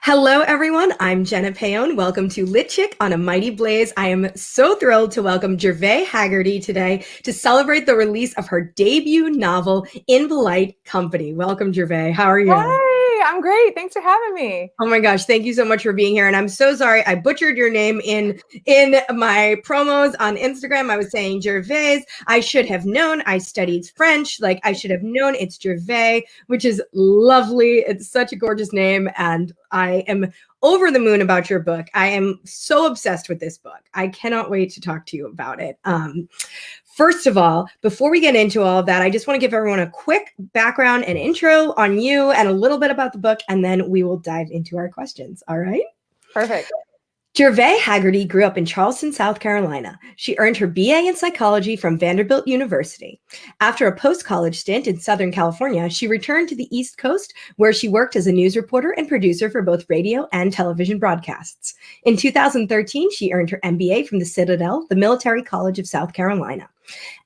Hello, everyone. I'm Jenna Paone. Welcome to Lit Chick on a Mighty Blaze. I am so thrilled to welcome Gervais Hagerty today to celebrate the release of her debut novel, Impolite Company. Welcome, Gervais. How are you? Hi, I'm great. Thanks for having me. Oh my gosh, thank you so much for being here. And I'm so sorry I butchered your name in my promos on Instagram. I was saying Gervais. I should have known. I studied French. Like, I should have known it's Gervais, which is lovely. It's such a gorgeous name. And I am over the moon about your book. I am so obsessed with this book. I cannot wait to talk to you about it. First of all, before we get into all of that, I just want to give everyone a quick background and intro on you and a little bit about the book, and then we will dive into our questions. All right? Perfect. Gervais Hagerty grew up in Charleston, South Carolina. She earned her BA in psychology from Vanderbilt University. After a post-college stint in Southern California, she returned to the East Coast, where she worked as a news reporter and producer for both radio and television broadcasts. In 2013, she earned her MBA from the Citadel, the Military College of South Carolina.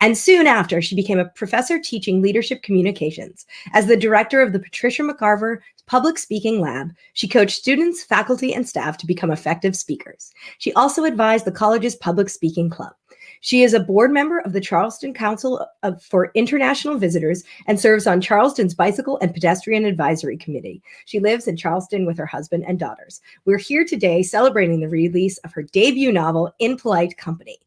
And soon after, she became a professor teaching leadership communications. As the director of the Patricia McCarver Public Speaking Lab, she coached students, faculty, and staff to become effective speakers. She also advised the college's public speaking club. She is a board member of the Charleston Council for International Visitors and serves on Charleston's Bicycle and Pedestrian Advisory Committee. She lives in Charleston with her husband and daughters. We're here today celebrating the release of her debut novel, Impolite Company.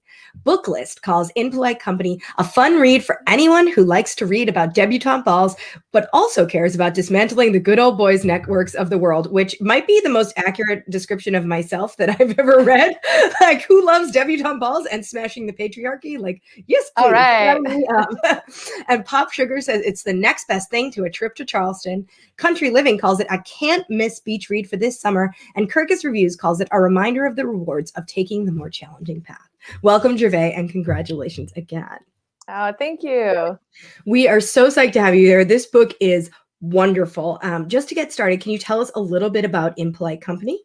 Booklist calls Impolite Company a fun read for anyone who likes to read about debutante balls, but also cares about dismantling the good old boys networks of the world, which might be the most accurate description of myself that I've ever read. Like, who loves debutante balls and smashing the patriarchy? Like, yes, please. All right. And Pop Sugar says it's the next best thing to a trip to Charleston. Country Living calls it a can't miss beach read for this summer. And Kirkus Reviews calls it a reminder of the rewards of taking the more challenging path. Welcome, Gervais, and congratulations again. Oh, thank you. We are so psyched to have you there. This book is wonderful. Just to get started, can you tell us a little bit about Impolite Company?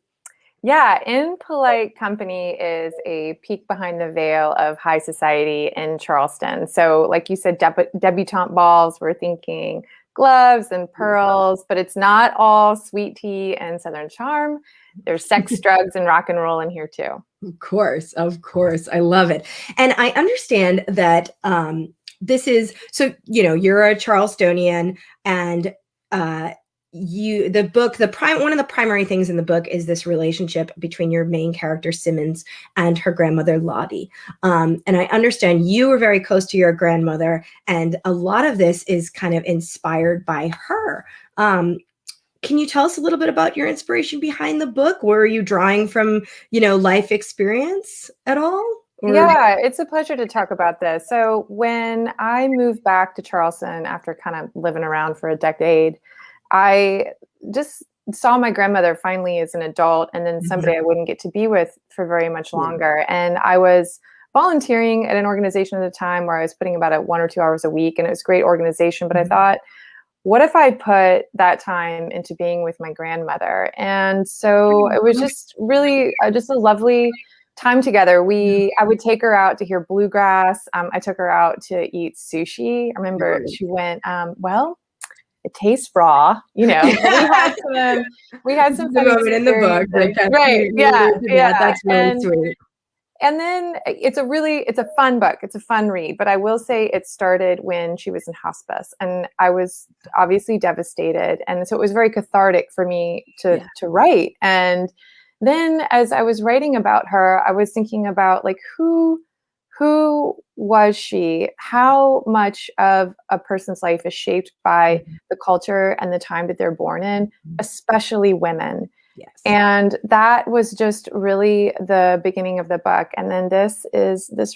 Yeah, Impolite Company is a peek behind the veil of high society in Charleston. So like you said, debutante balls, we're thinking gloves and pearls, but it's not all sweet tea and Southern charm. There's sex, drugs, and rock and roll in here too. Of course. I love it. And I understand that this is, so, you're a Charlestonian, and one of the primary things in the book is this relationship between your main character, Simmons, and her grandmother, Lottie. And I understand you were very close to your grandmother, and a lot of this is kind of inspired by her. Can you tell us a little bit about your inspiration behind the book? Were you drawing from, life experience at all? Or? Yeah, it's a pleasure to talk about this. So when I moved back to Charleston after kind of living around for a decade, I just saw my grandmother finally as an adult, and then somebody I wouldn't get to be with for very much longer. And I was volunteering at an organization at the time where I was putting about 1 or 2 hours a week, and it was a great organization. But I thought, what if I put that time into being with my grandmother? And so it was just really just a lovely time together. I would take her out to hear bluegrass. I took her out to eat sushi. I remember she went, well, it tastes raw, we had some moment in the book. Right. Yeah. That's really sweet. And then it's a fun book. It's a fun read, but I will say it started when she was in hospice, and I was obviously devastated. And so it was very cathartic for me to write. And then as I was writing about her, I was thinking about like, who was she? How much of a person's life is shaped by the culture and the time that they're born in, especially women. Yes. And that was just really the beginning of the book. And then this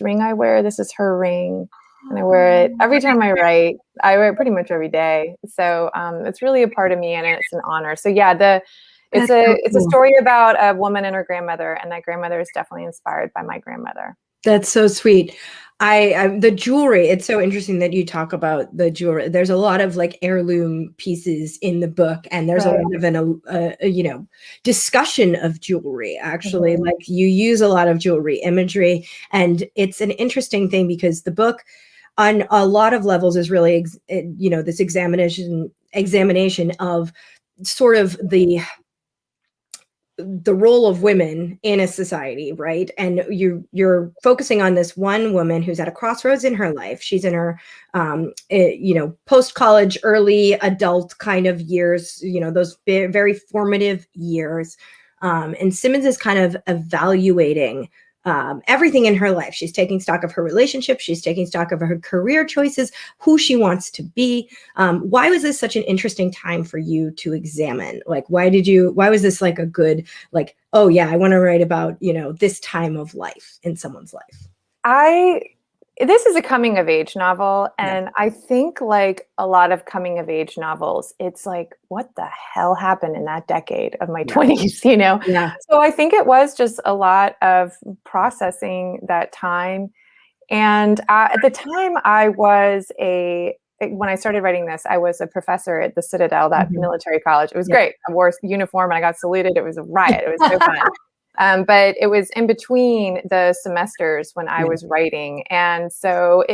ring I wear. This is her ring. And I wear it every time I write. I wear it pretty much every day. So it's really a part of me, and it's an honor. So yeah, it's a story about a woman and her grandmother, and that grandmother is definitely inspired by my grandmother. That's so sweet. The jewelry, it's so interesting that you talk about the jewelry. There's a lot of like heirloom pieces in the book, and there's a lot of discussion of jewelry, actually. Like, you use a lot of jewelry imagery, and it's an interesting thing because the book on a lot of levels is really, this examination of sort of the the role of women in a society, right? And you're focusing on this one woman who's at a crossroads in her life. She's in her, post-college, early adult kind of years, those very formative years. And Simmons is kind of evaluating everything in her life. She's taking stock of her relationship. She's taking stock of her career choices, who she wants to be. Why was this such an interesting time for you to examine? Like, why was this like a good, like, oh yeah, I want to write about, this time of life in someone's life? This is a coming of age novel. And yeah. I think like a lot of coming of age novels, it's like, what the hell happened in that decade of my 20s, Yeah. So I think it was just a lot of processing that time. And at the time when I started writing this, I was a professor at the Citadel, that military college. It was great. I wore a uniform and I got saluted. It was a riot. It was so fun. But it was in between the semesters when I was writing. And so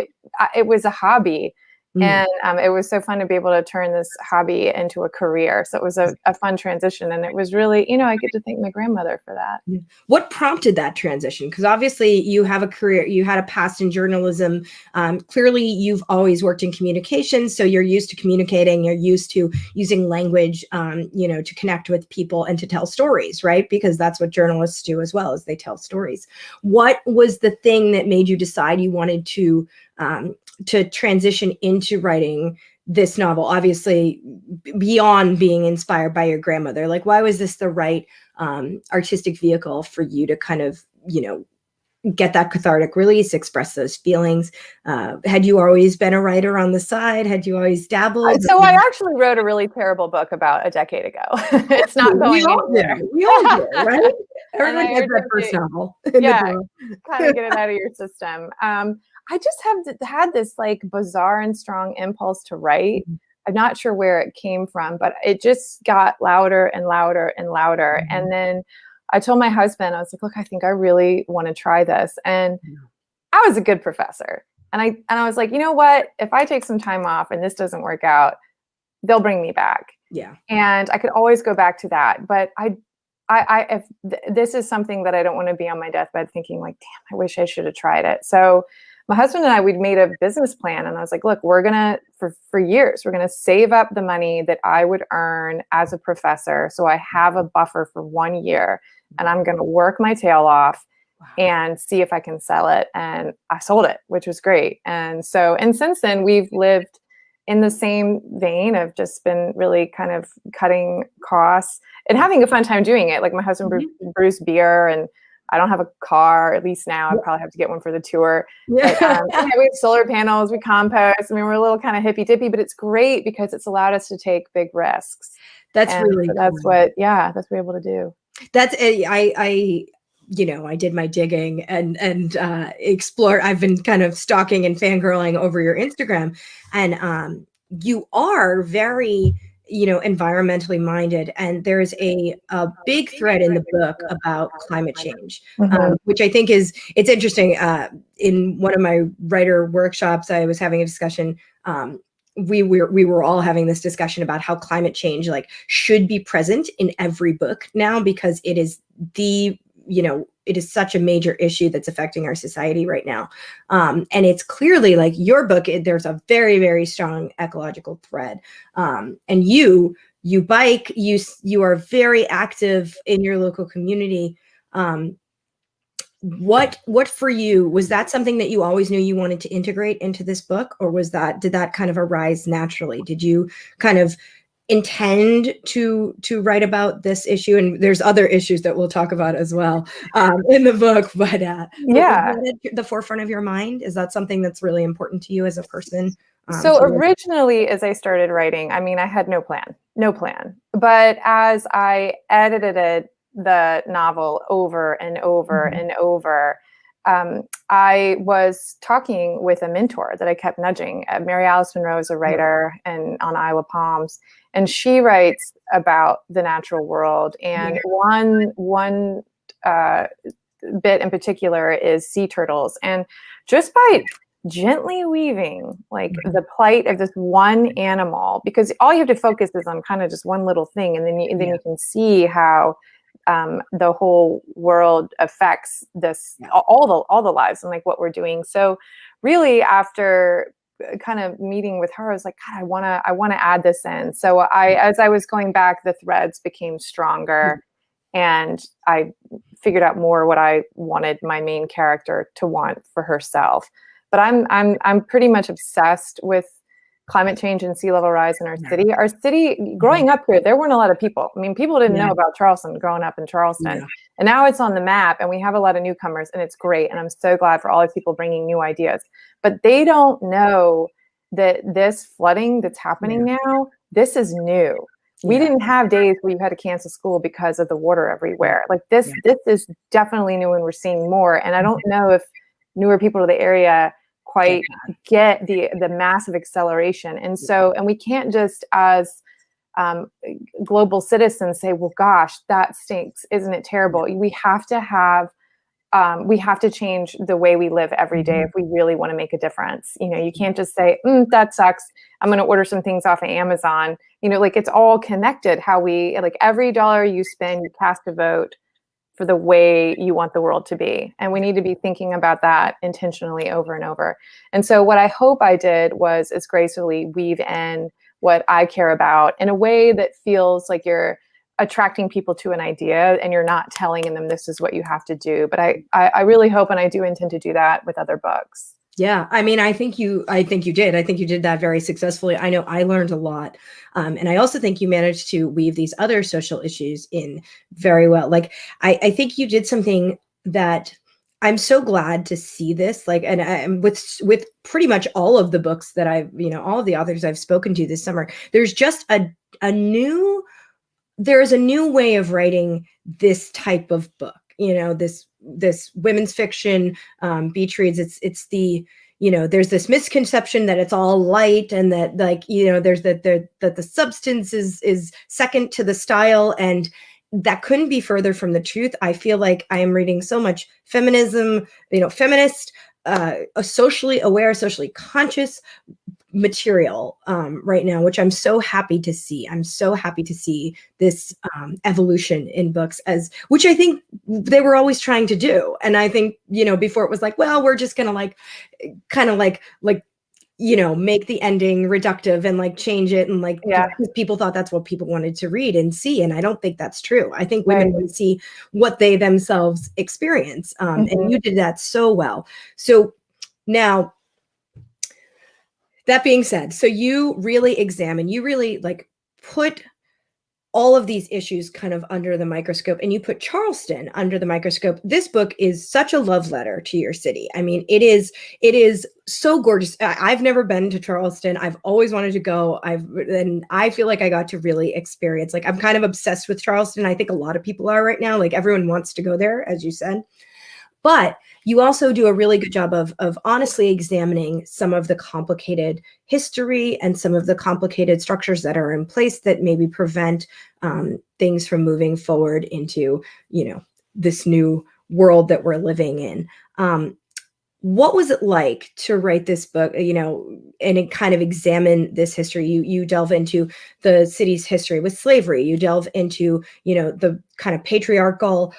it was a hobby. And it was so fun to be able to turn this hobby into a career. So it was a fun transition. And it was really, I get to thank my grandmother for that. What prompted that transition? Because obviously you have a career, you had a past in journalism. Clearly you've always worked in communications. So you're used to communicating, you're used to using language, to connect with people and to tell stories, right? Because that's what journalists do as well, as they tell stories. What was the thing that made you decide you wanted to transition into writing this novel, obviously beyond being inspired by your grandmother? Like, why was this the right artistic vehicle for you to kind of, get that cathartic release, express those feelings? Had you always been a writer on the side? Had you always dabbled? So I actually wrote a really terrible book about a decade ago. It's not going anywhere. We all do, right? Everyone gets that first novel. Yeah, kind of get it out of your system. I just had this like bizarre and strong impulse to write. I'm not sure where it came from, but it just got louder and louder and louder. And then I told my husband, I was like, look, I think I really want to try this. And I was a good professor. And I was like, you know what? If I take some time off and this doesn't work out, they'll bring me back. Yeah. And I could always go back to that. But this is something that I don't want to be on my deathbed thinking like, damn, I wish I should have tried it. So my husband and I, we'd made a business plan, and I was like, look, we're going to, for years, we're going to save up the money that I would earn as a professor. So I have a buffer for 1 year, and I'm going to work my tail off and see if I can sell it. And I sold it, which was great. And since then we've lived in the same vein of just been really kind of cutting costs and having a fun time doing it. Like my husband brews beer, and I don't have a car, at least now. I probably have to get one for the tour. But, we have solar panels, we compost. I mean, we're a little kind of hippy dippy, but it's great because it's allowed us to take big risks. That's really cool. That's what we're able to do. That's I did my digging and explore. I've been kind of stalking and fangirling over your Instagram, and you are very environmentally minded, and there's a big thread in the book about climate change, which I think it's interesting. In one of my writer workshops, I was having a discussion. We were all having this discussion about how climate change should be present in every book now, because it is it is such a major issue that's affecting our society right now. And it's clearly your book, there's a very, very strong ecological thread. And you bike, you are very active in your local community. What for you, was that something that you always knew you wanted to integrate into this book, or did that kind of arise naturally? Did you kind of intend to write about this issue? And there's other issues that we'll talk about as well in the book, but was that at the forefront of your mind? Is that something that's really important to you as a person? So originally, as I started writing, I mean, I had no plan, but as I edited the novel over and over and over, I was talking with a mentor that I kept nudging. Mary Alice Monroe is a writer and on Isle of Palms, and she writes about the natural world. And one bit in particular is sea turtles. And just by gently weaving the plight of this one animal, because all you have to focus is on kind of just one little thing, and then you can see how the whole world affects this, all the lives and like what we're doing. So really after kind of meeting with her, I was like, God, I want to add this in. So as I was going back, the threads became stronger, and I figured out more what I wanted my main character to want for herself. But I'm pretty much obsessed with climate change and sea level rise in our city. Our city, growing up here, there weren't a lot of people. I mean, people didn't know about Charleston growing up in Charleston. And now it's on the map, and we have a lot of newcomers, and it's great. And I'm so glad for all these people bringing new ideas. But they don't know that this flooding that's happening now, this is new. We didn't have days where you had to cancel school because of the water everywhere. Like this is definitely new, and we're seeing more. And I don't know if newer people to the area quite get the massive acceleration. And so, and we can't just as global citizens say, well, gosh, that stinks. Isn't it terrible? We have to change the way we live every day if we really want to make a difference. You know, you can't just say, that sucks, I'm going to order some things off of Amazon. You know, like it's all connected. How we, like every dollar you spend, you cast a vote for the way you want the world to be. And we need to be thinking about that intentionally over and over. And so what I hope I did was is gracefully weave in what I care about in a way that feels like you're attracting people to an idea and you're not telling them this is what you have to do. But I really hope, and I do intend to do that with other books. Yeah, I mean, I think you did. I think you did that very successfully. I know I learned a lot. And I also think you managed to weave these other social issues in very well. Like, I think you did something that I'm so glad to see this, like, and with pretty much all of the books that all of the authors I've spoken to this summer, there's just there's a new way of writing this type of book. This women's fiction, beach reads. It's the, there's this misconception that it's all light and that there's that the substance is second to the style, and that couldn't be further from the truth. I feel like I am reading so much feminism, feminist, socially aware, socially conscious material right now, which I'm so happy to see. I'm so happy to see this evolution in books, which I think they were always trying to do. And I think, before it was like, well, we're just going to make the ending reductive and change it. And because people thought that's what people wanted to read and see. And I don't think that's true. I think women want to see what they themselves experience. And you did that so well. So now, that being said, so you really put all of these issues kind of under the microscope, and you put Charleston under the microscope. This book is such a love letter to your city. I mean, it is so gorgeous. I've never been to Charleston. I've always wanted to go. And I feel like I got to really experience, I'm kind of obsessed with Charleston. I think a lot of people are right now. Everyone wants to go there, as you said. But you also do a really good job of honestly examining some of the complicated history and some of the complicated structures that are in place that maybe prevent things from moving forward into, this new world that we're living in. What was it like to write this book, and kind of examine this history? You delve into the city's history with slavery. You delve into, the kind of patriarchal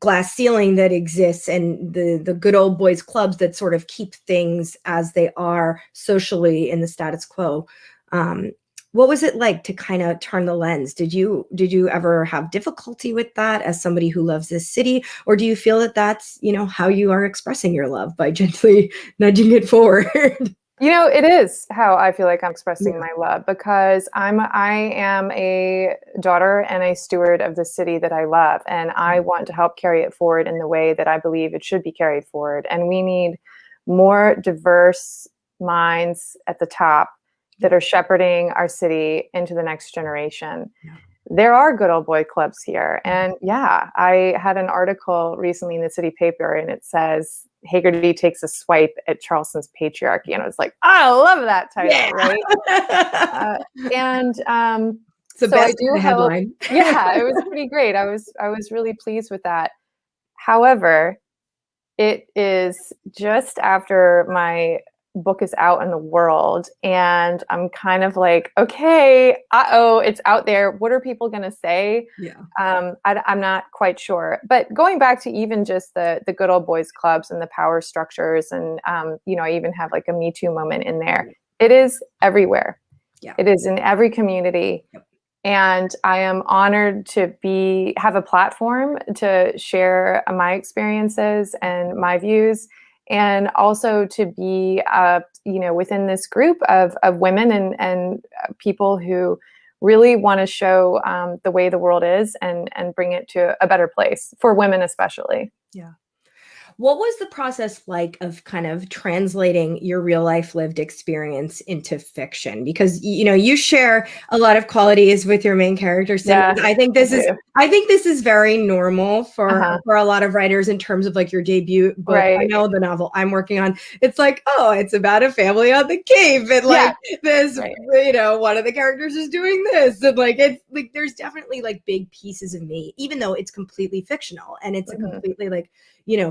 glass ceiling that exists and the good old boys clubs that sort of keep things as they are socially in the status quo. What was it like to kind of turn the lens? Did you ever have difficulty with that as somebody who loves this city, or do you feel that that's, how you are expressing your love by gently nudging it forward? It is how I feel like I'm expressing my love, because I am a daughter and a steward of the city that I love, and I want to help carry it forward in the way that I believe it should be carried forward. And we need more diverse minds at the top that are shepherding our city into the next generation. Yeah. There are good old boy clubs here. And I had an article recently in the city paper, and it says, Hagerty takes a swipe at Charleston's patriarchy. And I was like, I love that title, right? It's the best headline. It was pretty great. I was really pleased with that. However, it is just after my book is out in the world, and I'm kind of like, okay, it's out there. What are people going to say? Yeah. I'm not quite sure. But going back to even just the good old boys clubs and the power structures, and I even have like a Me Too moment in there. It is everywhere. Yeah. It is in every community. Yep. And I am honored to have a platform to share my experiences and my views, and also to be, within this group of women and people who really want to show the way the world is and bring it to a better place for women, especially. Yeah. What was the process like of kind of translating your real life lived experience into fiction? Because, you share a lot of qualities with your main character. Yeah, I think this is very normal for a lot of writers in terms of like your debut book. Right. I know the novel I'm working on, it's like, oh, it's about a family on the Cape, and like this, one of the characters is doing this, and like it's like there's definitely like big pieces of me, even though it's completely fictional and it's a completely like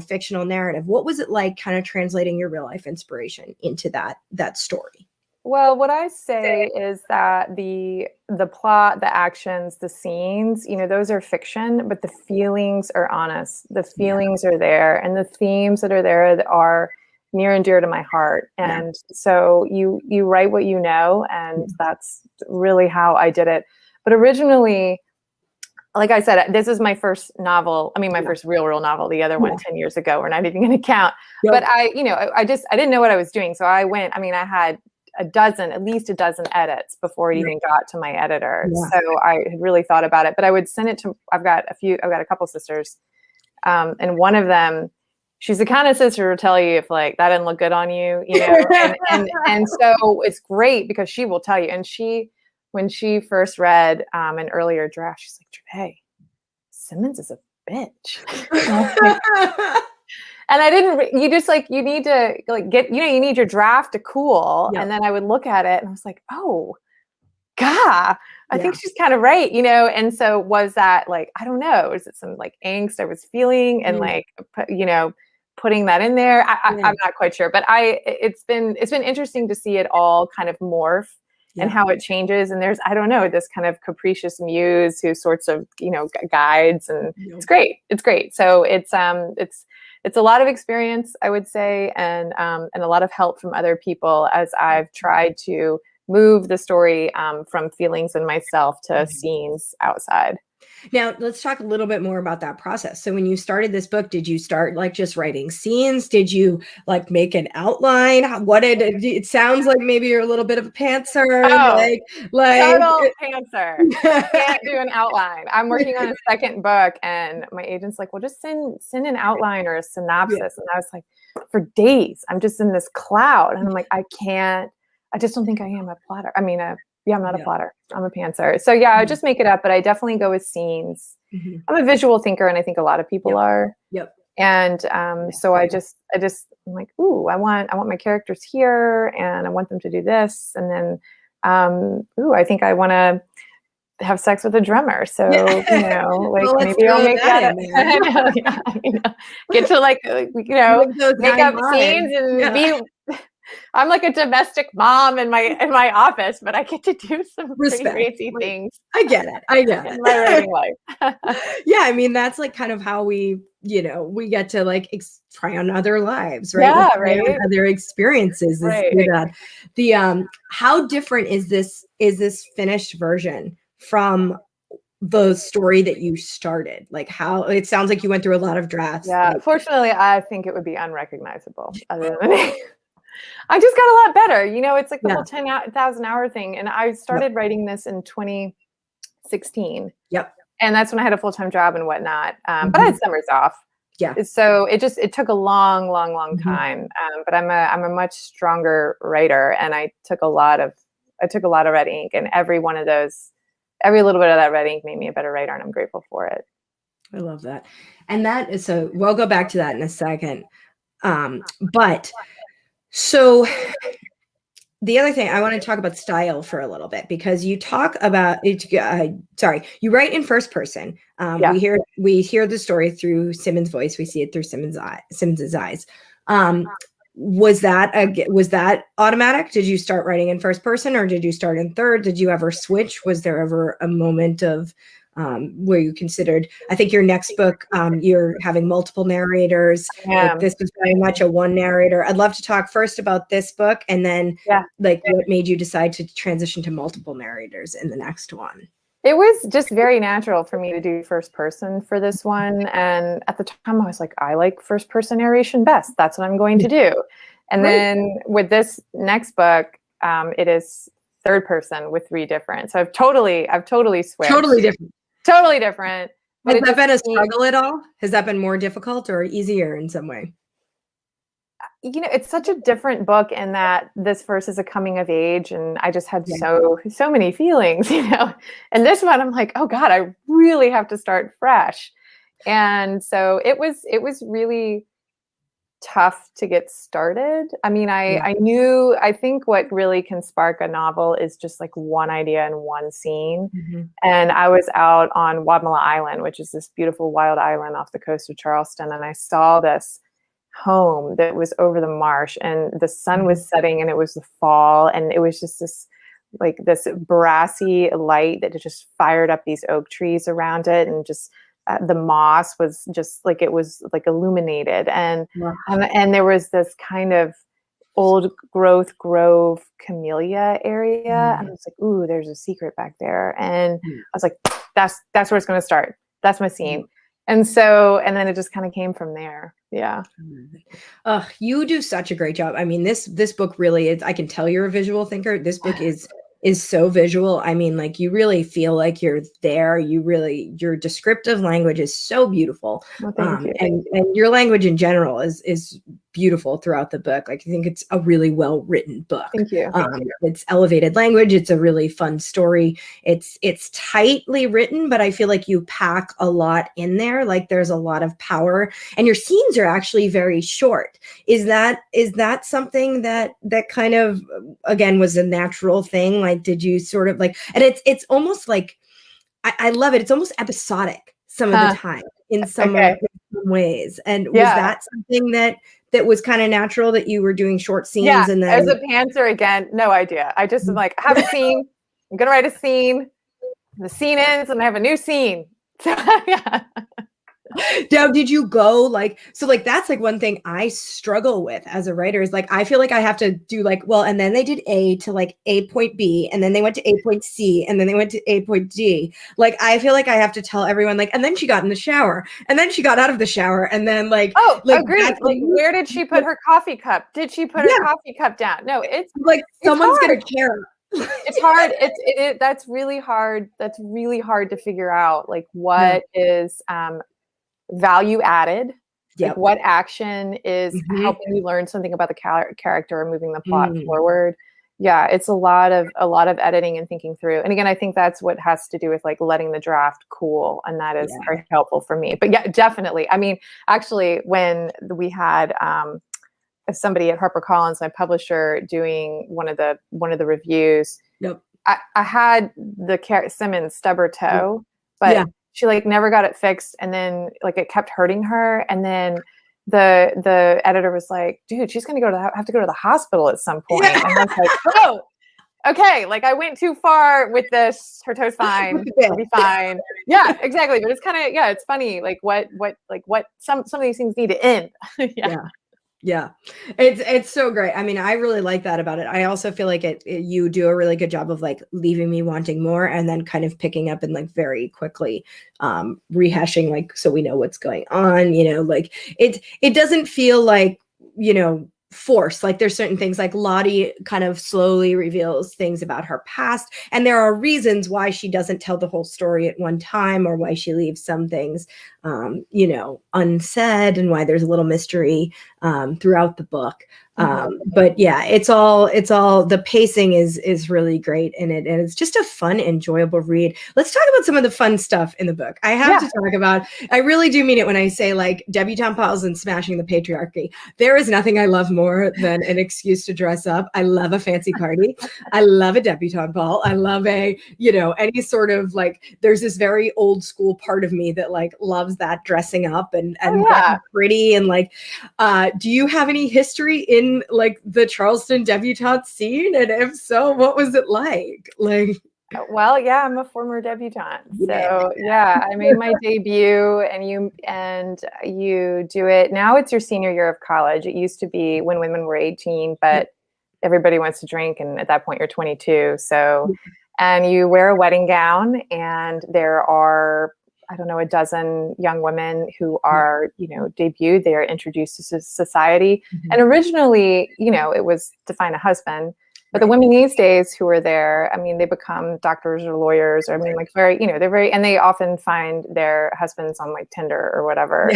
fictional narrative. What was it like kind of translating your real life inspiration into that story? Well, what I say is that the plot, the actions, the scenes, those are fiction, but the feelings are honest. The feelings are there, and the themes that are there are near and dear to my heart. And so you write what you know, and that's really how I did it. But originally, like I said, this is my first novel. I mean, my first real novel. The other one 10 years ago, we're not even going to count. But I didn't know what I was doing. So I had at least a dozen edits before it even got to my editor. So I had really thought about it, but I would send it to, I've got a couple sisters. And one of them, she's the kind of sister who tell you if like, that didn't look good on you, and so it's great because she will tell you. And when she first read an earlier draft, she's like, Gervais, Simmons is a bitch. And I didn't, you need to like get, you need your draft to cool. And then I would look at it and I was like, oh, God, I think she's kind of right, And so was that like, I don't know, is it some like angst I was feeling and like, putting that in there? I'm not quite sure, but it's been interesting to see it all kind of morph. And how it changes. And there's, I don't know, this kind of capricious muse who sorts of, guides, and it's great. It's great. So it's a lot of experience, I would say, and a lot of help from other people as I've tried to move the story from feelings in myself to scenes outside. Now, let's talk a little bit more about that process. So when you started this book, did you start like just writing scenes? Did you like make an outline? It sounds like maybe you're a little bit of a pantser. Like total pantser. Can't do an outline. I'm working on a second book and my agent's like, well, just send an outline or a synopsis. And I was like, for days, I'm just in this cloud. And I'm like, I just don't think I am a plotter. I mean, I'm not a plotter. I'm a pantser. So I just make it up, but I definitely go with scenes. I'm a visual thinker, and I think a lot of people are. And so I just I'm like, ooh, I want my characters here, and I want them to do this, and then I think I want to have sex with a drummer. So like well, maybe I'll make that get to like make up scenes and be. I'm like a domestic mom in my office, but I get to do some pretty crazy things. I get it. In my writing life. I mean, that's like kind of how we get to like try on other lives, right? Yeah, right. Other experiences. How different is this finished version from the story that you started? Like how it sounds like you went through a lot of drafts. Yeah, fortunately, I think it would be unrecognizable other than me. I just got a lot better. It's like the whole 10,000 hour thing. And I started writing this in 2016. And that's when I had a full-time job and whatnot. But I had summers off. So it took a long time. But I'm a much stronger writer, and I took a lot of red ink, and every little bit of that red ink made me a better writer, and I'm grateful for it. I love that. And so we'll go back to that in a second. But so the other thing I want to talk about style for a little bit, because you talk about it. You write in first person. We hear the story through Simmons' voice. We see it through Simmons' eyes. was that automatic? Did you start writing in first person, or did you start in third? Did you ever switch? Was there ever a moment of where you considered, I think your next book, you're having multiple narrators. Like this was very much a one narrator. I'd love to talk first about this book, and then like what made you decide to transition to multiple narrators in the next one? It was just very natural for me to do first person for this one. And at the time I was like, I like first person narration best. That's what I'm going to do. And then with this next book, it is third person with 3 different. So I've totally switched. Totally different. But has that been a struggle at all? Has that been more difficult or easier in some way? You know, it's such a different book in that this first is a coming of age, and I just had so many feelings, you know. And this one, I'm like, oh God, I really have to start fresh. And so it was really tough to get started. I mean, I think what really can spark a novel is just like one idea and one scene. And I was out on Walala Island, which is this beautiful wild island off the coast of Charleston, and I saw this home that was over the marsh, and the sun was setting, and it was the fall, and it was just this brassy light that just fired up these oak trees around it, and just the moss was just like, it was like illuminated, and there was this kind of old growth grove camellia area, and I was like, ooh, there's a secret back there, and I was like, that's where it's going to start. That's my scene. And then it just kind of came from there. Yeah. You do such a great job. I mean, this book really is, I can tell you're a visual thinker. This book is so visual. I mean, like, you really feel like you're there. Your descriptive language is so beautiful. Well, thank you. And your language in general is beautiful throughout the book. Like, I think it's a really well-written book. Thank you. It's elevated language. It's a really fun story. It's tightly written, but I feel like you pack a lot in there. Like, there's a lot of power, and your scenes are actually very short. Is that something that kind of, again, was a natural thing? Like, did you sort of like, and it's almost like, I love it. It's almost episodic some of the time in some ways. And was that something that was kind of natural, that you were doing short scenes? And then as a pantser, again, no idea. I just am like, I have a scene. I'm going to write a scene. The scene ends and I have a new scene. Now, did you go like, so like, that's like one thing I struggle with as a writer is like, I feel like I have to do like, well, and then they did A to like A point B, and then they went to A point C, and then they went to A point D. Like, I feel like I have to tell everyone like, and then she got in the shower, and then she got out of the shower, and then like, agreed. Like, where did she put her coffee cup? Did she put her coffee cup down? No, it's like, someone's going to care. It's hard. That's really hard. That's really hard to figure out. Like, what is value added? Like, what action is helping you learn something about the character or moving the plot forward? Yeah, it's a lot of editing and thinking through. And again, I think that's what has to do with like letting the draft cool, and that is very helpful for me. But yeah, definitely. I mean, actually, when we had somebody at HarperCollins, my publisher, doing one of the reviews, I had the Simmons stub her toe, but she like never got it fixed, and then like it kept hurting her, and then the editor was like, dude, she's gonna have to go to the hospital at some point. And I was like, oh, okay, like I went too far with this. Her toe's fine. It'll be fine. Yeah, exactly. But it's kind of, it's funny, like what some of these things need to end. Yeah, it's so great. I mean, I really like that about it. I also feel like you do a really good job of like leaving me wanting more, and then kind of picking up and like very quickly rehashing, like, so we know what's going on, you know, like it doesn't feel like, you know, force. Like, there's certain things, like Lottie kind of slowly reveals things about her past, and there are reasons why she doesn't tell the whole story at one time, or why she leaves some things you know, unsaid, and why there's a little mystery throughout the book. But yeah, it's all the pacing is really great in it, and it's just a fun, enjoyable read. Let's talk about some of the fun stuff in the book. I have to talk about, I really do mean it when I say like debutante balls and smashing the patriarchy. There is nothing I love more than an excuse to dress up. I love a fancy party. I love a debutante ball. I love a, you know, any sort of like, there's this very old school part of me that like loves that dressing up and pretty, and like, do you have any history in in like the Charleston debutante scene? And if so, what was it like? Like, well, yeah, I'm a former debutante. So yeah, I made my debut, and you do it. Now it's your senior year of college. It used to be when women were 18, but everybody wants to drink, and at that point you're 22. So, and you wear a wedding gown, and there are, I don't know, a dozen young women who are, debuted. They are introduced to society. And originally, it was to find a husband. But the women these days who are there, I mean, they become doctors or lawyers, or I mean, like they're very, and they often find their husbands on like Tinder or whatever,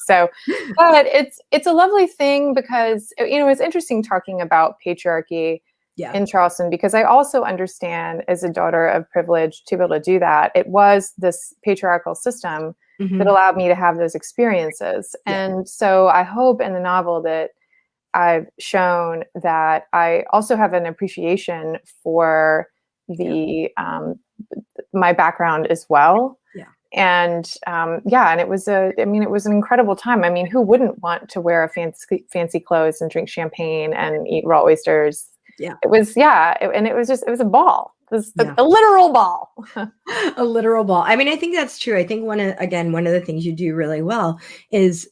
So, but it's a lovely thing because, it's interesting talking about patriarchy in Charleston, because I also understand, as a daughter of privilege, to be able to do that. It was this patriarchal system that allowed me to have those experiences. And so I hope in the novel that I've shown that I also have an appreciation for my background as well. And and it was it was an incredible time. I mean, who wouldn't want to wear fancy clothes and drink champagne and eat raw oysters? It was, it was a ball. It was a literal ball. A literal ball. I mean, I think that's true. I think one of the things you do really well is,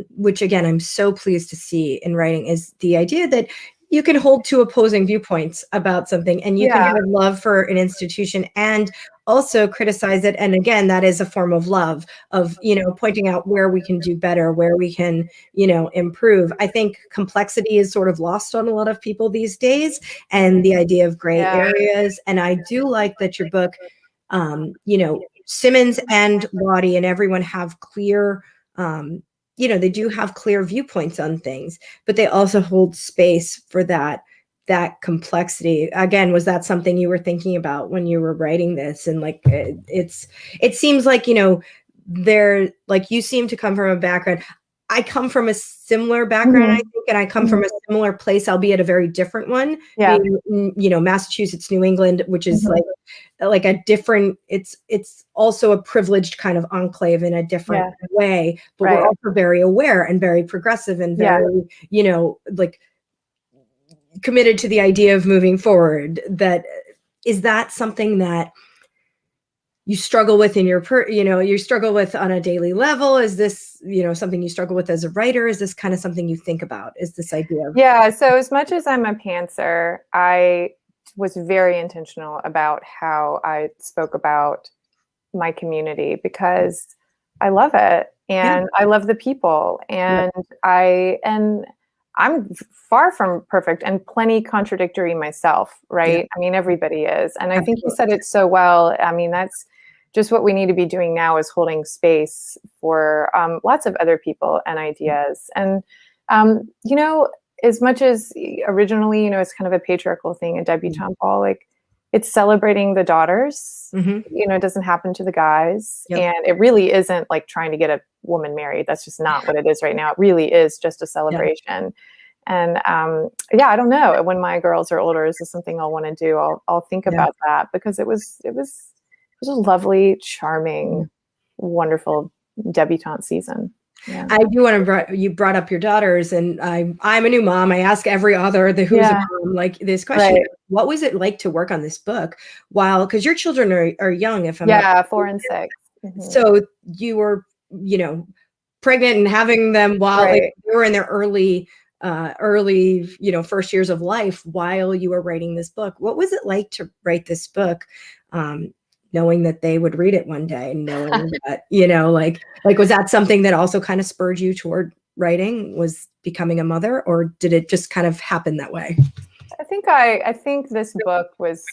which again, I'm so pleased to see in writing, is the idea that you can hold two opposing viewpoints about something, and you can have love for an institution and also criticize it. And again, that is a form of love, of, pointing out where we can do better, where we can, improve. I think complexity is sort of lost on a lot of people these days, and the idea of gray areas. And I do like that your book, Simmons and Waddy and everyone have clear, they do have clear viewpoints on things, but they also hold space for that complexity. Again, was that something you were thinking about when you were writing this? And like, it seems like, there, like, you seem to come from a background. I come from a similar background, I think, and I come from a similar place, albeit a very different one. Being, Massachusetts, New England, which is like a different, it's also a privileged kind of enclave in a different way, but we're also very aware and very progressive and very, like, committed to the idea of moving forward. Is that something that you struggle with in you struggle with on a daily level? Is this, something you struggle with as a writer? Is this kind of something you think about? Is this idea of... So as much as I'm a pantser, I was very intentional about how I spoke about my community, because I love it, and I love the people, and I'm far from perfect and plenty contradictory myself, right? I mean, everybody is. And I think you said it so well. I mean, that's just what we need to be doing now, is holding space for lots of other people and ideas. And, as much as originally, it's kind of a patriarchal thing, a debutante ball, like, it's celebrating the daughters, it doesn't happen to the guys. And it really isn't like trying to get a woman married. That's just not what it is right now. It really is just a celebration. And I don't know, when my girls are older, is this something I'll want to do? I'll think about that, because it was a lovely, charming, wonderful debutante season. I do want to you brought up your daughters, and I'm a new mom. I ask every author who's a mom like this question. What was it like to work on this book because your children are young, if I'm not 4 and 6. So you were, pregnant and having them while they were in their early, first years of life while you were writing this book. What was it like to write this book? Knowing that they would read it one day, and knowing that, was that something that also kind of spurred you toward writing, was becoming a mother, or did it just kind of happen that way? I think this book was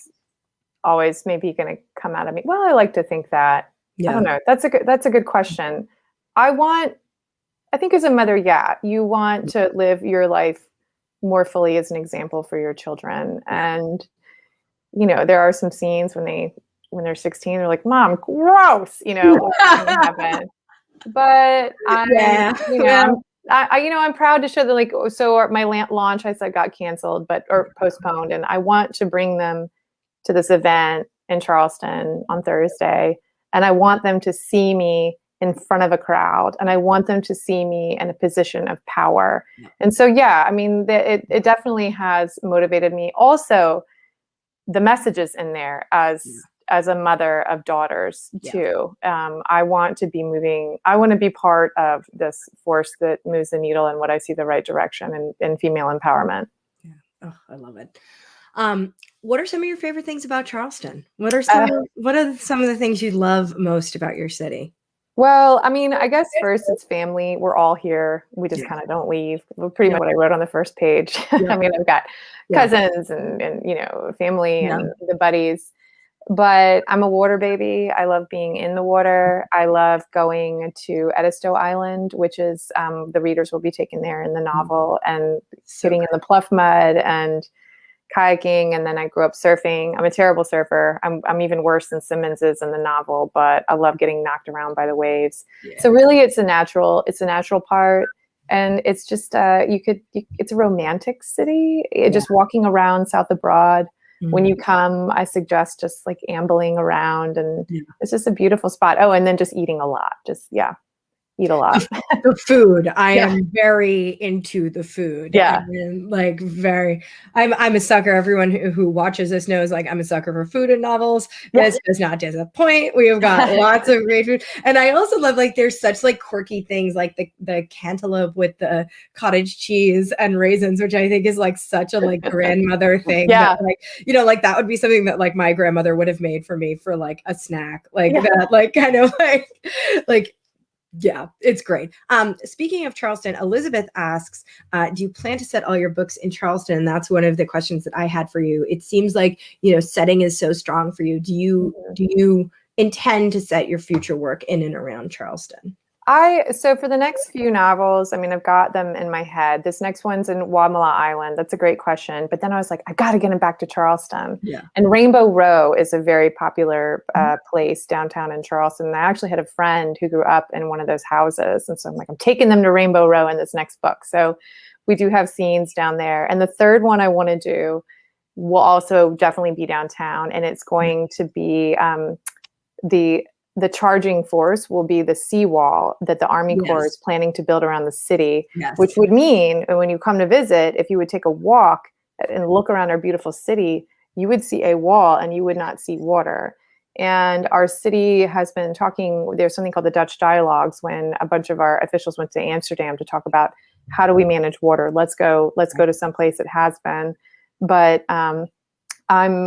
always maybe going to come out of me. Well, I like to think that. I don't know. That's a good question. I think as a mother, you want to live your life more fully as an example for your children. And, there are some scenes when they're 16, they're like, "Mom, gross," what's gonna happen. But I'm proud to show that, so my launch, I said, got canceled, or postponed. And I want to bring them to this event in Charleston on Thursday. And I want them to see me in front of a crowd, and I want them to see me in a position of power. Yeah. And so, yeah, I mean, it definitely has motivated me. Also, the messages in there as a mother of daughters too. I want to be part of this force that moves the needle in what I see the right direction in female empowerment. Yeah. Oh, I love it. What are some of your favorite things about Charleston? What are some of the things you love most about your city? Well, I mean, I guess first it's family. We're all here. We just kind of don't leave. Pretty much what I wrote on the first page. I mean, I've got cousins and you know, family and the buddies. But I'm a water baby. I love being in the water. I love going to Edisto Island, which is the readers will be taken there in the novel, and sitting in the pluff mud and kayaking. And then I grew up surfing. I'm a terrible surfer. I'm even worse than Simmons is in the novel, but I love getting knocked around by the waves. Yeah. So really it's a natural part. And it's just, it's a romantic city. Just walking around South of Broad. When you come, I suggest just like ambling around, and it's just a beautiful spot. Oh, and then just eating a lot. Eat a lot. The food. I am very into the food. Yeah. And like I'm a sucker. Everyone who watches this knows like I'm a sucker for food and novels. This does not disappoint. We have got lots of great food. And I also love like there's such like quirky things like the cantaloupe with the cottage cheese and raisins, which I think is like such a like grandmother thing. Yeah. That, like, you know, like that would be something that like my grandmother would have made for me for like a snack. Like that, like kind of like yeah, it's great. Speaking of Charleston, Elizabeth asks, do you plan to set all your books in Charleston? And that's one of the questions that I had for you. It seems like, you know, setting is so strong for you. Do you intend to set your future work in and around Charleston? So for the next few novels, I mean, I've got them in my head. This next one's in Walala Island. That's a great question. But then I was like, I got to get him back to Charleston. Yeah. And Rainbow Row is a very popular place downtown in Charleston. And I actually had a friend who grew up in one of those houses. And so I'm like, I'm taking them to Rainbow Row in this next book. So we do have scenes down there. And the third one I want to do will also definitely be downtown. And it's going to be the charging force will be the seawall that the Army Corps is planning to build around the city, which would mean when you come to visit, if you would take a walk and look around our beautiful city, you would see a wall and you would not see water. And our city has been talking, there's something called the Dutch Dialogues, when a bunch of our officials went to Amsterdam to talk about how do we manage water? Let's go to some place that has been. But I'm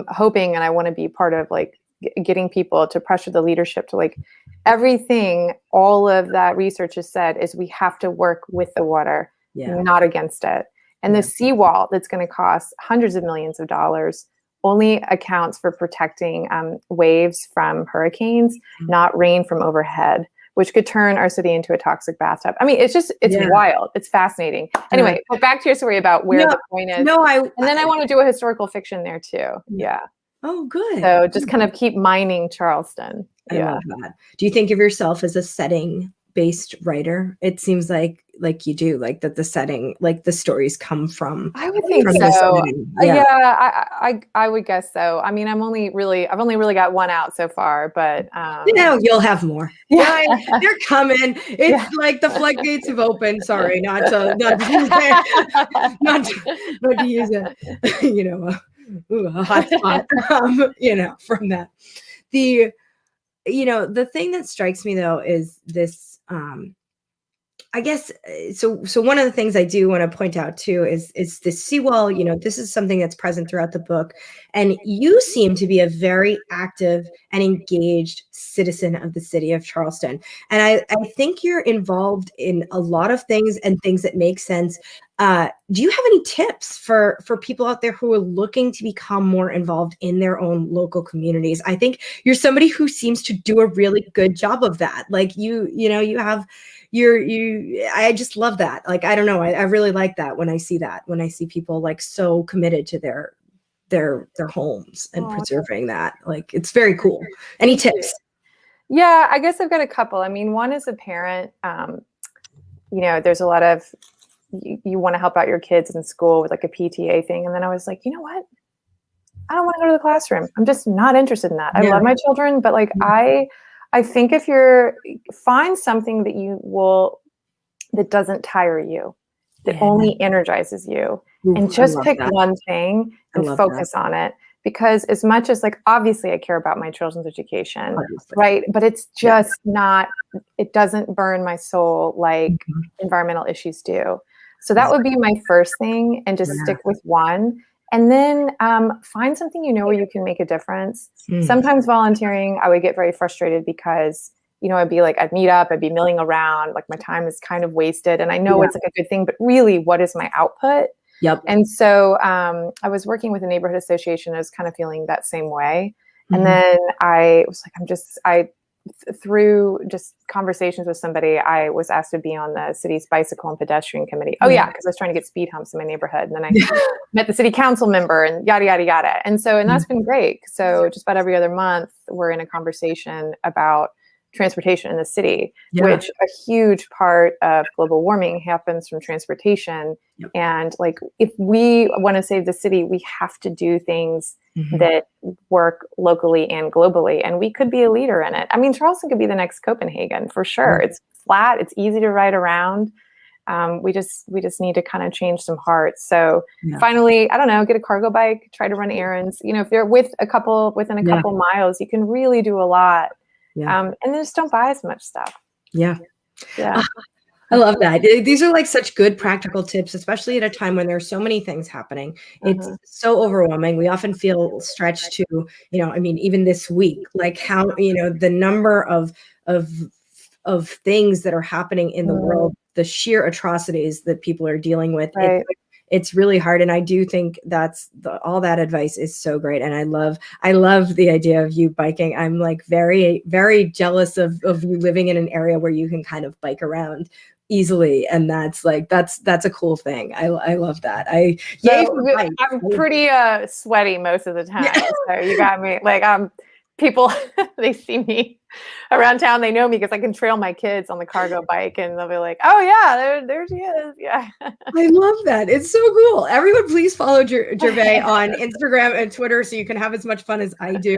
hoping, and I want to be part of like getting people to pressure the leadership to like everything, all of that research has said is we have to work with the water, not against it. And the seawall that's going to cost hundreds of millions of dollars only accounts for protecting waves from hurricanes, not rain from overhead, which could turn our city into a toxic bathtub. I mean, it's wild. It's fascinating. Anyway, but back to your story about where the point is. And then I want to do a historical fiction there too. Yeah. Oh, good. So just kind of keep mining Charleston. I love that. Do you think of yourself as a setting-based writer? It seems like you do, like that the setting, like the stories come from. I would think so. I would guess so. I mean, I've only really got one out so far, but you'll have more. Yeah, they're coming. It's like the floodgates have opened. Sorry, not to use it. You know. A hot spot, from that. The thing that strikes me though is this, I guess, so one of the things I do want to point out too is this seawall. You know, this is something that's present throughout the book, and you seem to be a very active and engaged citizen of the city of Charleston. And I think you're involved in a lot of things and things that make sense. Do you have any tips for people out there who are looking to become more involved in their own local communities? I think you're somebody who seems to do a really good job of that. Like I just love that. Like, I don't know. I really like that when I see people like so committed to their homes and preserving that. Like, it's very cool. Any tips? Yeah, I guess I've got a couple. I mean, one is a parent, there's a lot of, you want to help out your kids in school with like a PTA thing. And then I was like, you know what? I don't want to go to the classroom. I'm just not interested in that. I love my children, but like I I think find something that doesn't tire you, that only energizes you, and just pick one thing and focus on it. Because as much as obviously I care about my children's education, right? But it's just not, it doesn't burn my soul like environmental issues do. So that would be my first thing, and just stick with one. And then find something where you can make a difference. Sometimes volunteering, I would get very frustrated because, I'd meet up, I'd be milling around, my time is kind of wasted. And I know it's a good thing, but really, what is my output? Yep. And so I was working with a neighborhood association. I was kind of feeling that same way. And then I was through just conversations with somebody, I was asked to be on the city's bicycle and pedestrian committee. Oh yeah, because I was trying to get speed humps in my neighborhood. And then I met the city council member and yada, yada, yada. And that's been great. So just about every other month, we're in a conversation about transportation in the city, which a huge part of global warming happens from transportation. And if we want to save the city, we have to do things that work locally and globally. And we could be a leader in it. I mean, Charleston could be the next Copenhagen for sure. It's flat. It's easy to ride around. We just need to kind of change some hearts. So finally, I don't know, get a cargo bike, try to run errands. If you're within a couple miles, you can really do a lot. And then just don't buy as much stuff. Yeah. I love that. These are such good practical tips, especially at a time when there's so many things happening. It's so overwhelming. We often feel stretched to, even this week, how, the number of things that are happening in the world, the sheer atrocities that people are dealing with. Right. It's really hard. And I do think all that advice is so great. And I love the idea of you biking. I'm very, very jealous of you living in an area where you can kind of bike around easily. And that's a cool thing. I love that. I'm pretty sweaty most of the time. So you got me people, they see me around town, they know me because I can trail my kids on the cargo bike, and they'll be like, "Oh yeah, there she is." Yeah, I love that. It's so cool. Everyone, please follow Gervais on Instagram and Twitter so you can have as much fun as I do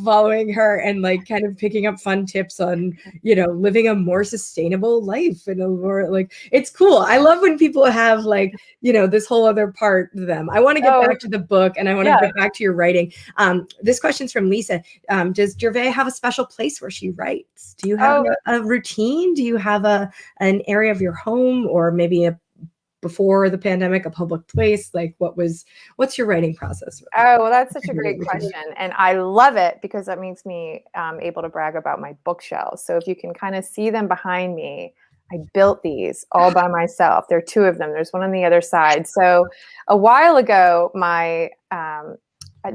following her and kind of picking up fun tips on living a more sustainable life and a more it's cool. I love when people have this whole other part to them. I want to get back to the book, and I want to get back to your writing. This question's from Lisa. Does Gervais have a special place where she writes? Do you have a routine? Do you have an area of your home, or maybe before the pandemic, a public place? What's your writing process? Oh, well, that's such a great question. And I love it because that makes me able to brag about my bookshelves. So if you can kind of see them behind me, I built these all by myself. There are two of them. There's one on the other side. So a while ago,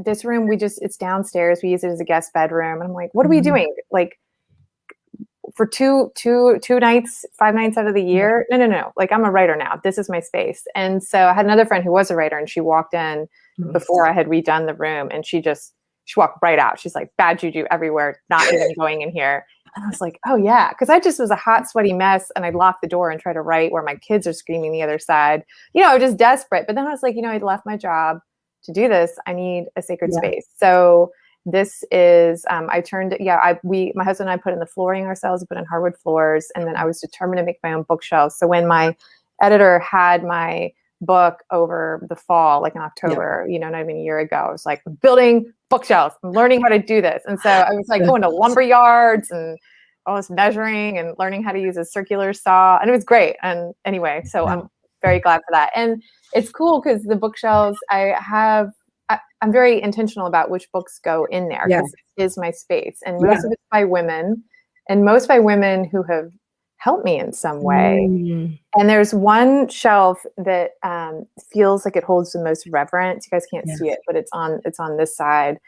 this room, it's downstairs. We use it as a guest bedroom. And I'm like, what are we doing? For two nights, 5 nights out of the year? No. I'm a writer now. This is my space. And so I had another friend who was a writer, and she walked in before I had redone the room, and she walked right out. She's like, bad juju everywhere, not even going in here. And I was like, oh yeah. Cause I just was a hot, sweaty mess, and I'd lock the door and try to write where my kids are screaming the other side, just desperate. But then I was like, I'd left my job to do this. I need a sacred space. So this is, my husband and I put in the flooring ourselves, put in hardwood floors. And then I was determined to make my own bookshelves. So when my editor had my book over the fall, in October, not even a year ago, I was like, I'm building bookshelves. I'm learning how to do this. And so I was going to lumber yards and all this measuring and learning how to use a circular saw. And it was great. And anyway, so I'm very glad for that. And it's cool because the bookshelves I'm very intentional about which books go in there because it is my space. And most of it's by women, and most by women who have helped me in some way. And there's one shelf that feels like it holds the most reverence. You guys can't see it, but it's on this side.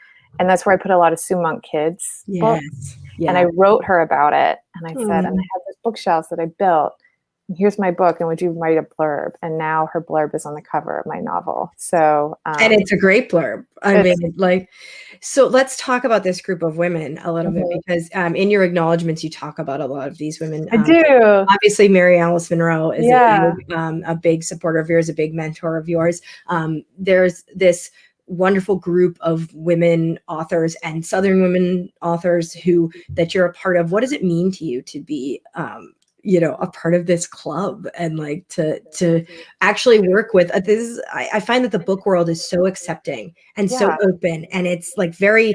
And that's where I put a lot of Sue Monk Kids books. And I wrote her about it. And I said, and I have this bookshelf that I built. Here's my book, and would you write a blurb? And now her blurb is on the cover of my novel. So, and it's a great blurb. So let's talk about this group of women a little bit, because in your acknowledgments, you talk about a lot of these women. I do. Obviously, Mary Alice Monroe is a big supporter of yours, a big mentor of yours. There's this wonderful group of women authors and Southern women authors that you're a part of. What does it mean to you to be, a part of this club and like to actually work with this? I find that the book world is so accepting and so open, and it's like very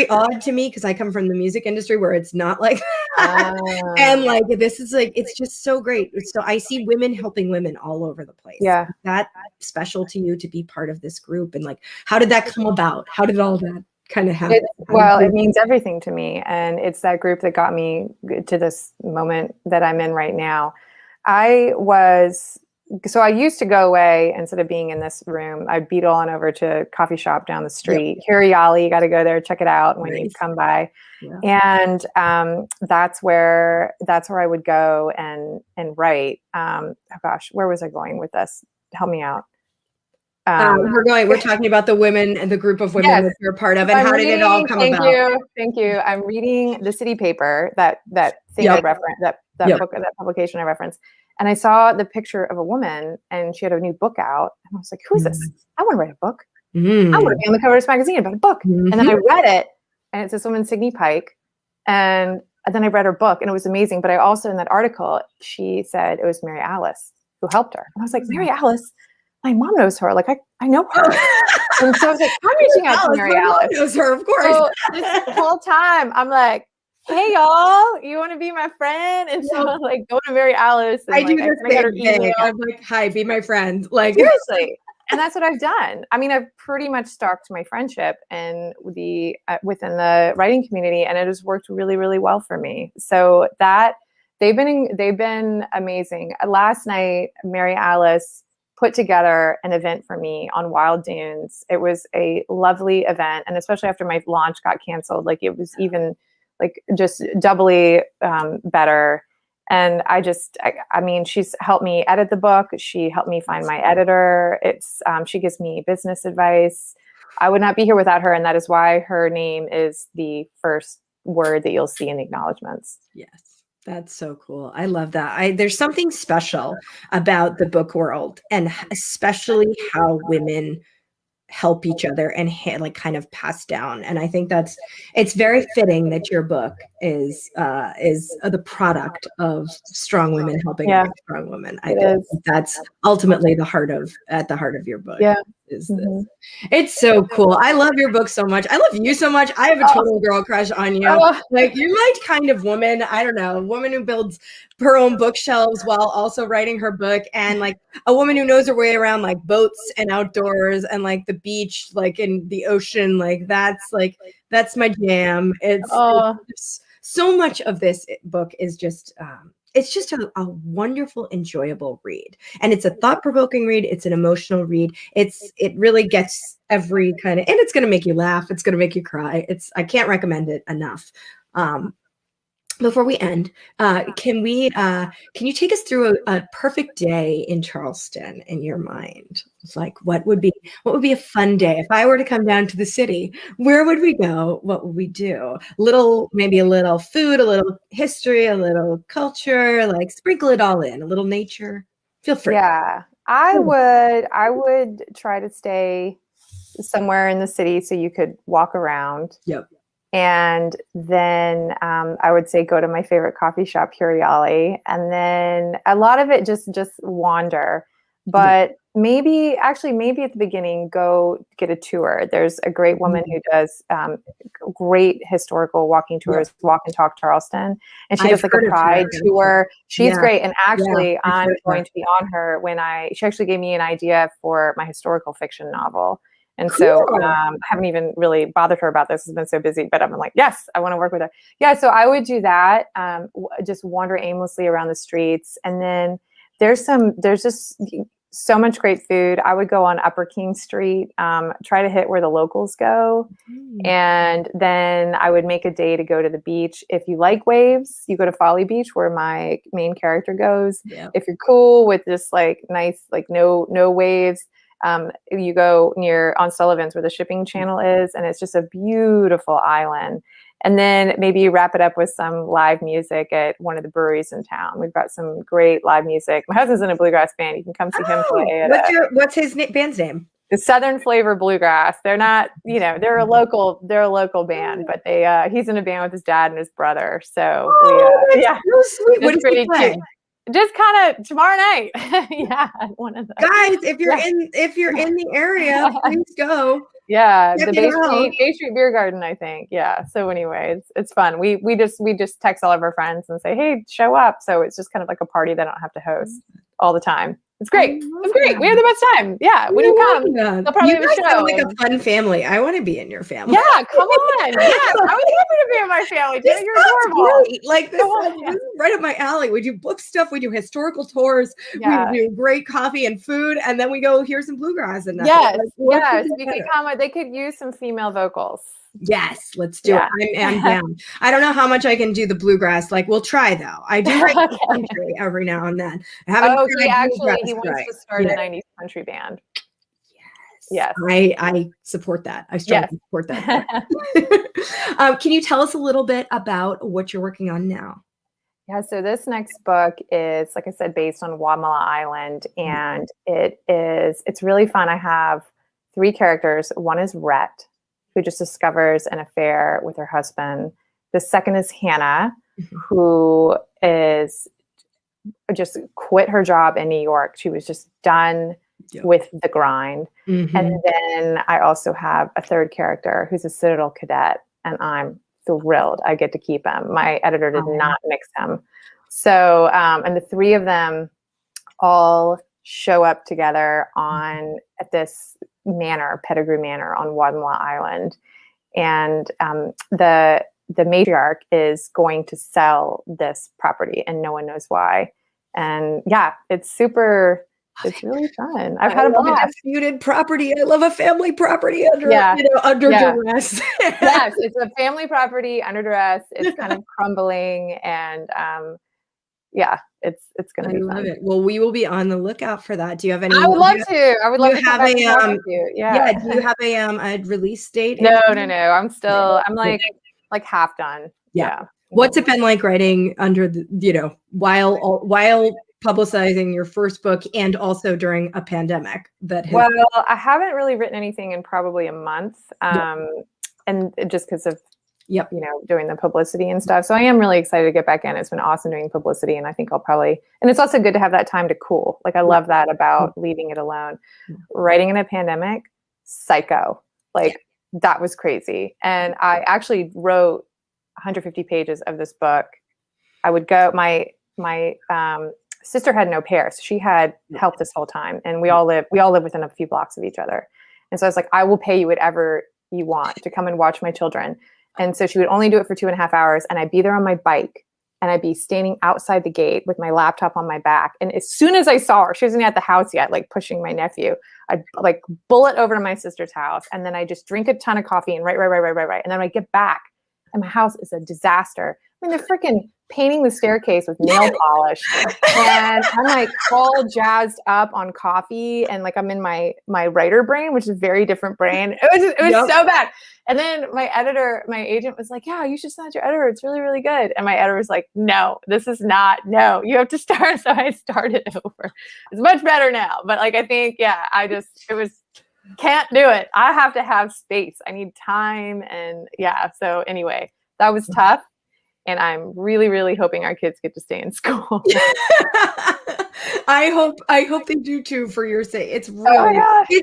odd to me because I come from the music industry where it's not like that. And like this is like, it's just so great. So I see women helping women all over the place. Yeah. Is that special to you to be part of this group? And like, how did that come about? How did all that kind of happen? It means everything to me. And it's that group that got me to this moment that I'm in right now. I used to go away instead of being in this room. I'd beetle on over to a coffee shop down the street. Heirloom, you got to go there, check it out when you come by. Yeah. And that's where I would go and write. Where was I going with this? Help me out. We're talking about the women and the group of women that you're part of, and how did it all come about? Thank you. I'm reading the City Paper, that thing I referenced, that book, that publication I referenced, and I saw the picture of a woman, and she had a new book out, and I was like, "Who is this? I want to write a book. I want to be on the cover of this magazine about a book." And then I read it, and it's this woman, Signe Pike, and then I read her book, and it was amazing. But I also, in that article, she said it was Mary Alice who helped her, and I was like, Mary Alice. My mom knows her. Like I know her. And so I was like, I'm reaching out to Mary Alice. Knows her, of course. So this whole time I'm like, hey y'all, you want to be my friend? And so I'm like, go to Mary Alice. And I do the same thing. I'm like, hi, be my friend. Like seriously. And that's what I've done. I mean, I've pretty much stalked my friendship and within the writing community, and it has worked really, really well for me. So that they've been amazing. Last night, Mary Alice put together an event for me on Wild Dunes. It was a lovely event. And especially after my launch got canceled, like it was even like just doubly better. And I mean, she's helped me edit the book. She helped me find my editor. She gives me business advice. I would not be here without her. And that is why her name is the first word that you'll see in the acknowledgements. Yes. That's so cool. I love that. There's something special about the book world, and especially how women help each other and like kind of pass down. And I think it's very fitting that your book is the product of strong women helping strong women. I think that's ultimately at the heart of your book. Yeah. Is this. It's so cool. I love your book so much. I love you so much. I have a total girl crush on you. Like you're my kind of woman. I don't know, a woman who builds her own bookshelves while also writing her book, and like a woman who knows her way around like boats and outdoors and like the beach, like in the ocean. Like that's my jam. It's so much of this book is just it's just a wonderful, enjoyable read. And it's a thought-provoking read. It's an emotional read. It really gets every kind of, and it's going to make you laugh. It's going to make you cry. I can't recommend it enough. Before we end, can you take us through a perfect day in Charleston in your mind? It's like, what would be a fun day? If I were to come down to the city, where would we go? What would we do? Maybe a little food, a little history, a little culture, like sprinkle it all in, a little nature. Feel free. Yeah, I would try to stay somewhere in the city so you could walk around. Yep. And then I would say go to my favorite coffee shop, Heirloom, and then a lot of it just wander. But maybe at the beginning, go get a tour. There's a great woman who does great historical walking tours, Walk and Talk Charleston, and she does like a pride tour. She's great, and actually, I'm going to be on her she actually gave me an idea for my historical fiction novel. And so I haven't even really bothered her about this. It's been so busy, but I'm like, yes, I want to work with her. Yeah. So I would do that. Just wander aimlessly around the streets. And then there's just so much great food. I would go on Upper King Street, try to hit where the locals go. And then I would make a day to go to the beach. If you like waves, you go to Folly Beach where my main character goes. Yep. If you're cool with just like nice, like no waves, you go on Sullivan's where the shipping channel is, and it's just a beautiful island. And then maybe you wrap it up with some live music at one of the breweries in town. We've got some great live music. My husband's in a bluegrass band. You can come see him play. What's his band's name? the Southern Flavor Bluegrass. They're not, they're a local band, but he's in a band with his dad and his brother. So that's so sweet. What did he play? Cute. Just kind of tomorrow night. Yeah, one of those. Guys, if you're in the area, please go. Yeah, the Bay Street Beer Garden, I think. Yeah. So anyway, it's fun. We just text all of our friends and say, hey, show up. So it's just kind of like a party that I don't have to host all the time. It's great. It's great. We have the best time. Yeah. When you come, they'll probably have a show. Sound like a fun family. I want to be in your family. Yeah, come on. Yes, I was happy to be in my family. You're adorable. Great. Like this is right up my alley. We do book stuff. We do historical tours. Yeah. We do great coffee and food, and then we go hear some bluegrass. And yes. We could come. They could use some female vocals. Yes, let's do it. I'm down. I don't know how much I can do the bluegrass. Like, we'll try though. I do write country every now and then. He wants to start a 90s country band. Yes. I support that. I strongly support that. Can you tell us a little bit about what you're working on now? Yeah, so this next book is, like I said, based on Walala Island, and it's really fun. I have 3 characters. One is Rhett, who just discovers an affair with her husband. The second is Hannah, who is just quit her job in New York. She was just done with the grind. And then I also have a third character who's a Citadel cadet, and I'm thrilled I get to keep him. My editor did not mix him. So, and the 3 of them all show up together at this Pettigrew Manor on Walala Island. And the matriarch is going to sell this property and no one knows why. And it's really fun. I've had a blast. A disputed property. I love a family property under duress. Yes, it's a family property under duress. It's kind of crumbling, and it's going to be fun. I love it. Well, we will be on the lookout for that. Do you have any? I would love to. I would love to have a Yeah. Do you have a release date? No. I'm still. I'm like half done. Yeah. What's it been like writing under the while publicizing your first book and also during a pandemic Well, I haven't really written anything in probably a month. And just because of doing the publicity and stuff. So I am really excited to get back in. It's been awesome doing publicity, and I think and it's also good to have that time to cool. Like I love that about leaving it alone. Writing in a pandemic, psycho. Like that was crazy. And I actually wrote 150 pages of this book. I would go, my sister had an au pair, so she had help this whole time, and we all live within a few blocks of each other. And so I was like, I will pay you whatever you want to come and watch my children. And so she would only do it for 2.5 hours, and I'd be there on my bike, and I'd be standing outside the gate with my laptop on my back. And as soon as I saw her, she wasn't at the house yet, like pushing my nephew, I'd like bullet over to my sister's house, and then I just drink a ton of coffee and write. And then I get back, and my house is a disaster. I mean, they're freaking painting the staircase with nail polish, and I'm like all jazzed up on coffee, and like I'm in my writer brain, which is a very different brain. It was so bad. And then my agent was like, yeah, you should send your editor. It's really, really good. And my editor was like, no, this is not, no, you have to start. So I started over. It's much better now. But like, I think, can't do it. I have to have space. I need time. And so anyway, that was tough. And I'm really, really hoping our kids get to stay in school. I hope they do too, for your sake. It's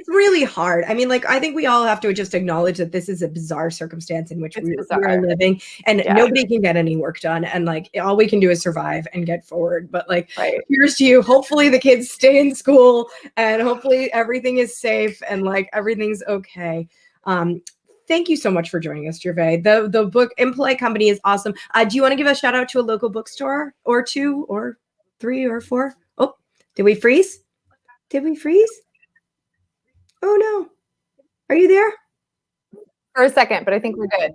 really hard. I mean, like, I think we all have to just acknowledge that this is a bizarre circumstance in which we are living, and nobody can get any work done. And like, all we can do is survive and get forward. But like, here's to you. Hopefully the kids stay in school, and hopefully everything is safe and like everything's okay. Thank you so much for joining us, Gervais. The book Impolite Company is awesome. Do you want to give a shout out to a local bookstore or 2 or 3 or 4? Oh, did we freeze? Oh no. Are you there? For a second, but I think we're good.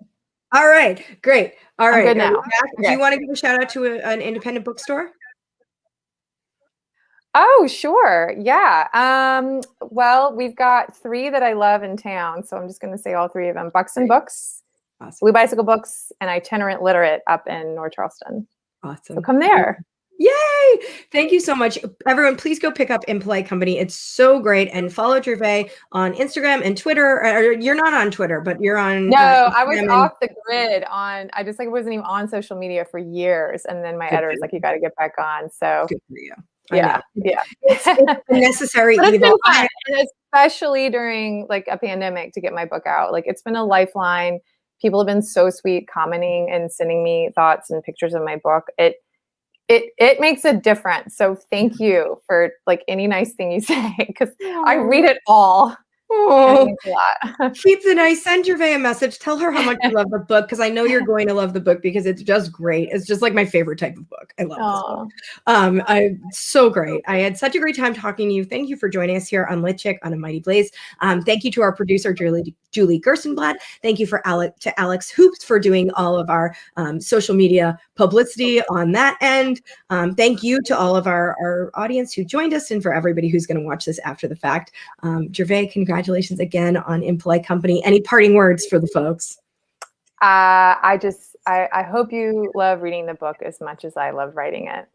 All right, great. All right. I'm good now. Okay. Do you want to give a shout out to an independent bookstore? Oh, sure. Yeah. Well, we've got 3 that I love in town. So I'm just going to say all 3 of them. Buxton Books, Blue Bicycle Books, and Itinerant Literate up in North Charleston. Awesome. So come there. Yay! Thank you so much. Everyone, please go pick up Impolite Company. It's so great. And follow Gervais on Instagram and Twitter. Or you're not on Twitter, but you're on No, I was Instagram off the grid on, I just like wasn't even on social media for years. And then my editor's like, you got to get back on. So good for you. Yeah. It's a necessary but evil. It's been fun, and especially during like a pandemic to get my book out. Like it's been a lifeline. People have been so sweet commenting and sending me thoughts and pictures of my book. It makes a difference. So thank you for like any nice thing you say, because I read it all. Oh, a lot. Keep the nice. Send Gervais a message. Tell her how much you love the book, because I know you're going to love the book because it's just great. It's just like my favorite type of book. I love this book. So great. I had such a great time talking to you. Thank you for joining us here on Lit Chick on A Mighty Blaze. Thank you to our producer Julie Gerstenblatt. Thank you to Alex Hoops for doing all of our social media publicity on that end. Thank you to all of our audience who joined us, and for everybody who's going to watch this after the fact. Gervais, congratulations again on Impolite Company. Any parting words for the folks? I hope you love reading the book as much as I love writing it.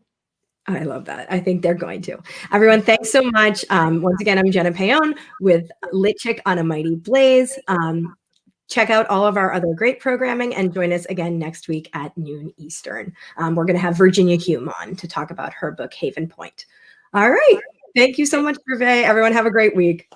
I love that. I think they're going to. Everyone, thanks so much. Once again, I'm Jenna Paone with Lit Chick on A Mighty Blaze. Check out all of our other great programming and join us again next week at noon Eastern. We're going to have Virginia Hume on to talk about her book, Haven Point. All right. Thank you so much, Gervais. Everyone have a great week.